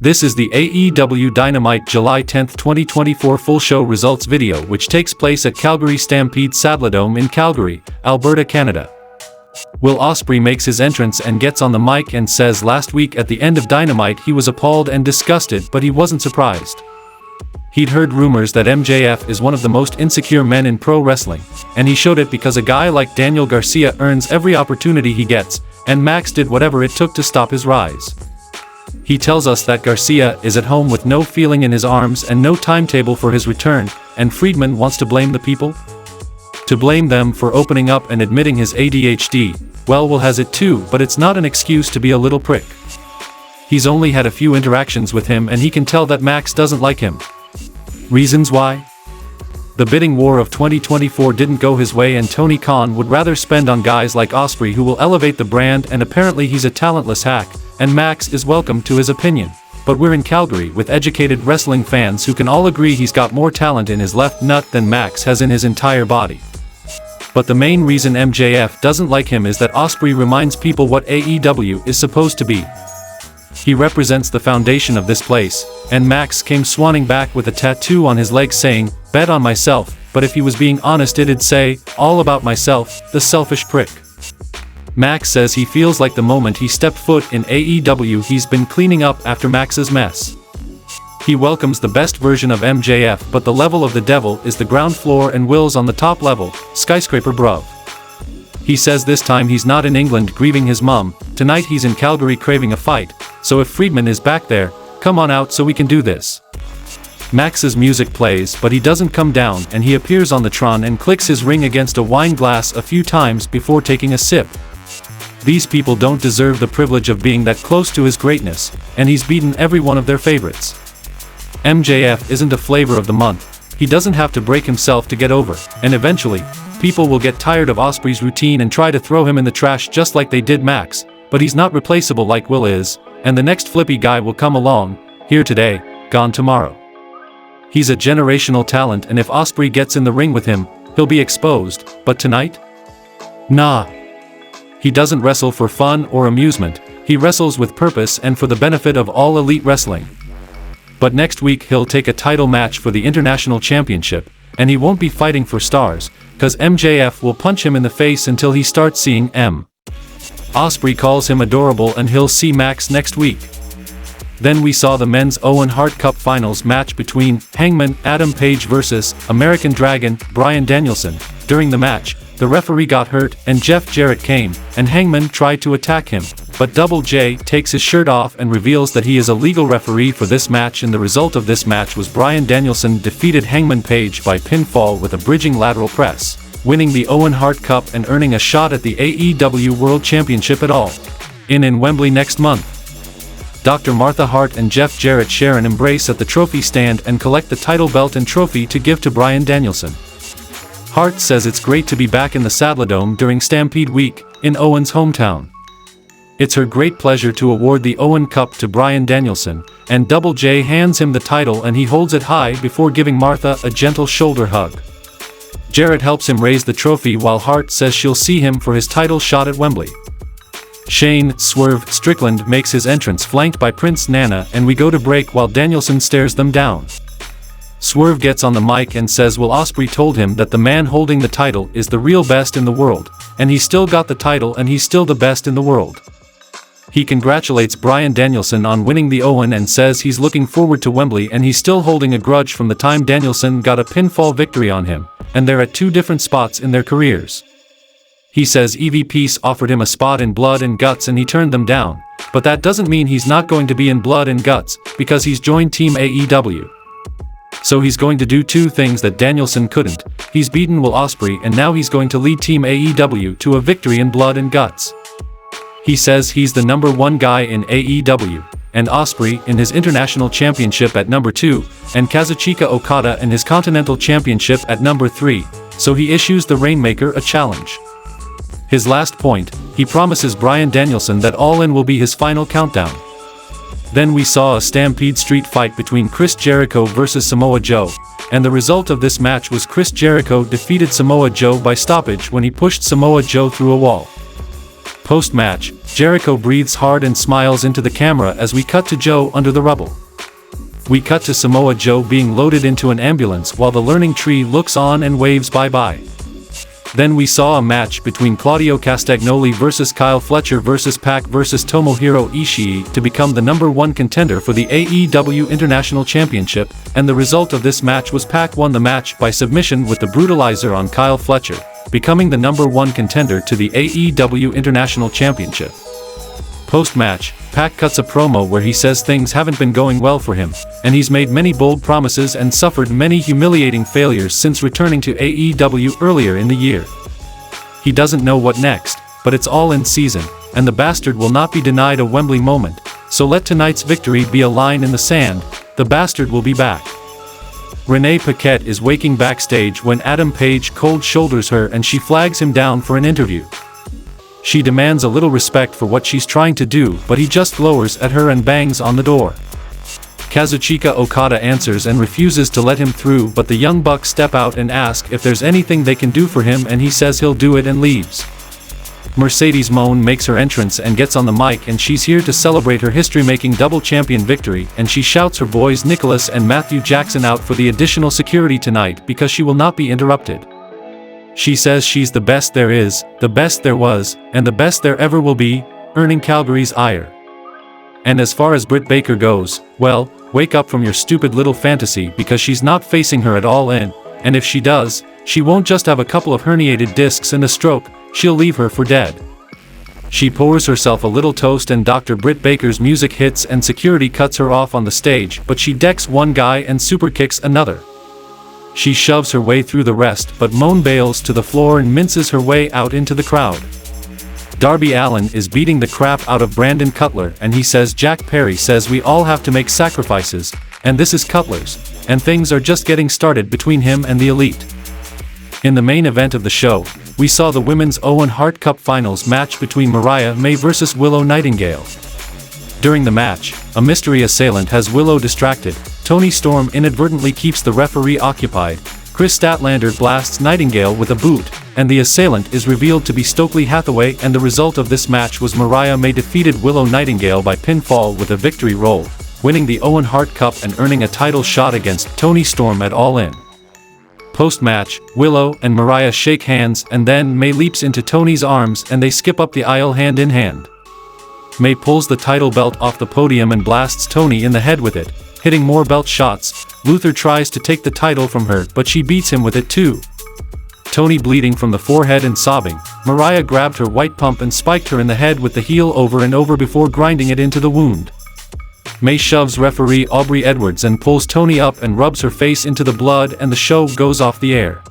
This is the AEW Dynamite July 10, 2024 full show results video which takes place at Calgary Stampede Saddledome in Calgary, Alberta, Canada. Will Osprey makes his entrance and gets on the mic and says last week at the end of Dynamite he was appalled and disgusted, but he wasn't surprised. He'd heard rumors that MJF is one of the most insecure men in pro wrestling, and he showed it because a guy like Daniel Garcia earns every opportunity he gets, and Max did whatever it took to stop his rise. He tells us that Garcia is at home with no feeling in his arms and no timetable for his return, and Friedman wants to blame the people? To blame them for opening up and admitting his ADHD, well, Will has it too, but it's not an excuse to be a little prick. He's only had a few interactions with him and he can tell that Max doesn't like him. Reasons why? The bidding war of 2024 didn't go his way and Tony Khan would rather spend on guys like Osprey who will elevate the brand, and apparently he's a talentless hack, and Max is welcome to his opinion. But we're in Calgary with educated wrestling fans who can all agree he's got more talent in his left nut than Max has in his entire body. But the main reason MJF doesn't like him is that Osprey reminds people what AEW is supposed to be. He represents the foundation of this place, and Max came swanning back with a tattoo on his leg saying, "Bet on myself," but if he was being honest it'd say, "All about myself, the selfish prick." Max says he feels like the moment he stepped foot in AEW he's been cleaning up after Max's mess. He welcomes the best version of MJF, but the level of the devil is the ground floor and Will's on the top level, skyscraper bruv. He says this time he's not in England grieving his mum, tonight he's in Calgary craving a fight, so if Friedman is back there, come on out so we can do this. Max's music plays but he doesn't come down and he appears on the Tron and clicks his ring against a wine glass a few times before taking a sip. These people don't deserve the privilege of being that close to his greatness, and he's beaten every one of their favorites. MJF isn't a flavor of the month, he doesn't have to break himself to get over, and eventually, people will get tired of Osprey's routine and try to throw him in the trash just like they did Max, but he's not replaceable like Will is, and the next flippy guy will come along, here today, gone tomorrow. He's a generational talent and if Osprey gets in the ring with him, he'll be exposed, but tonight? Nah. He doesn't wrestle for fun or amusement, he wrestles with purpose and for the benefit of all elite wrestling. But next week he'll take a title match for the International Championship, and he won't be fighting for stars, cause MJF will punch him in the face until he starts seeing M. Osprey calls him adorable and he'll see Max next week. Then we saw the men's Owen Hart Cup Finals match between Hangman Adam Page vs. American Dragon Bryan Danielson. During the match, the referee got hurt and Jeff Jarrett came, and Hangman tried to attack him, but Double J takes his shirt off and reveals that he is a legal referee for this match, and the result of this match was Bryan Danielson defeated Hangman Page by pinfall with a bridging lateral press, winning the Owen Hart Cup and earning a shot at the AEW World Championship at All in Wembley next month. Dr. Martha Hart and Jeff Jarrett share an embrace at the trophy stand and collect the title belt and trophy to give to Bryan Danielson. Hart says it's great to be back in the Saddledome during Stampede Week, in Owen's hometown. It's her great pleasure to award the Owen Cup to Bryan Danielson, and Double J hands him the title and he holds it high before giving Martha a gentle shoulder hug. Jarrett helps him raise the trophy while Hart says she'll see him for his title shot at Wembley. Shane "Swerve" Strickland makes his entrance flanked by Prince Nana, and we go to break while Danielson stares them down. Swerve gets on the mic and says Will Osprey told him that the man holding the title is the real best in the world, and he still got the title and he's still the best in the world. He congratulates Bryan Danielson on winning the Owen and says he's looking forward to Wembley and he's still holding a grudge from the time Danielson got a pinfall victory on him, and they're at two different spots in their careers. He says EVP's offered him a spot in Blood and Guts and he turned them down, but that doesn't mean he's not going to be in Blood and Guts, because he's joined Team AEW. So he's going to do two things that Danielson couldn't, he's beaten Will Osprey and now he's going to lead Team AEW to a victory in Blood and Guts. He says he's the number one guy in AEW, and Osprey in his International Championship at number 2, and Kazuchika Okada in his Continental Championship at number 3, so he issues the Rainmaker a challenge. His last point, he promises Bryan Danielson that All In will be his final countdown. Then we saw a Stampede Street fight between Chris Jericho vs. Samoa Joe, and the result of this match was Chris Jericho defeated Samoa Joe by stoppage when he pushed Samoa Joe through a wall. Post-match, Jericho breathes hard and smiles into the camera as we cut to Joe under the rubble. We cut to Samoa Joe being loaded into an ambulance while the learning tree looks on and waves bye-bye. Then we saw a match between Claudio Castagnoli vs Kyle Fletcher vs Pac vs Tomohiro Ishii to become the #1 contender for the AEW International Championship, and the result of this match was Pac won the match by submission with the brutalizer on Kyle Fletcher, becoming the #1 contender to the AEW International Championship. Post-match, Pac cuts a promo where he says things haven't been going well for him, and he's made many bold promises and suffered many humiliating failures since returning to AEW earlier in the year. He doesn't know what next, but it's all in season, and the bastard will not be denied a Wembley moment, so let tonight's victory be a line in the sand. The bastard will be back. Renee Paquette is waking backstage when Adam Page cold shoulders her and she flags him down for an interview. She demands a little respect for what she's trying to do, but he just glowers at her and bangs on the door. Kazuchika Okada answers and refuses to let him through, but the Young Bucks step out and ask if there's anything they can do for him, and he says he'll do it and leaves. Mercedes Mone makes her entrance and gets on the mic, and she's here to celebrate her history-making double champion victory, and she shouts her boys Nicholas and Matthew Jackson out for the additional security tonight because she will not be interrupted. She says she's the best there is, the best there was, and the best there ever will be, earning Calgary's ire. And as far as Britt Baker goes, well, wake up from your stupid little fantasy because she's not facing her at all and if she does, she won't just have a couple of herniated discs and a stroke, she'll leave her for dead. She pours herself a little toast and Dr. Britt Baker's music hits and security cuts her off on the stage, but she decks one guy and super kicks another. She shoves her way through the rest, but Mone bails to the floor and minces her way out into the crowd. Darby Allin is beating the crap out of Brandon Cutler, and he says Jack Perry says we all have to make sacrifices, and this is Cutler's, and things are just getting started between him and the Elite. In the main event of the show, we saw the Women's Owen Hart Cup Finals match between Mariah May vs Willow Nightingale. During the match, a mystery assailant has Willow distracted, Toni Storm inadvertently keeps the referee occupied, Chris Statlander blasts Nightingale with a boot, and the assailant is revealed to be Stokely Hathaway, and the result of this match was Mariah May defeated Willow Nightingale by pinfall with a victory roll, winning the Owen Hart Cup and earning a title shot against Toni Storm at All In. Post-match, Willow and Mariah shake hands, and then May leaps into Toni's arms and they skip up the aisle hand in hand. May pulls the title belt off the podium and blasts Toni in the head with it, hitting more belt shots. Luther tries to take the title from her, but she beats him with it too. Toni bleeding from the forehead and sobbing, Mariah grabbed her white pump and spiked her in the head with the heel over and over before grinding it into the wound. May shoves referee Aubrey Edwards and pulls Toni up and rubs her face into the blood, and the show goes off the air.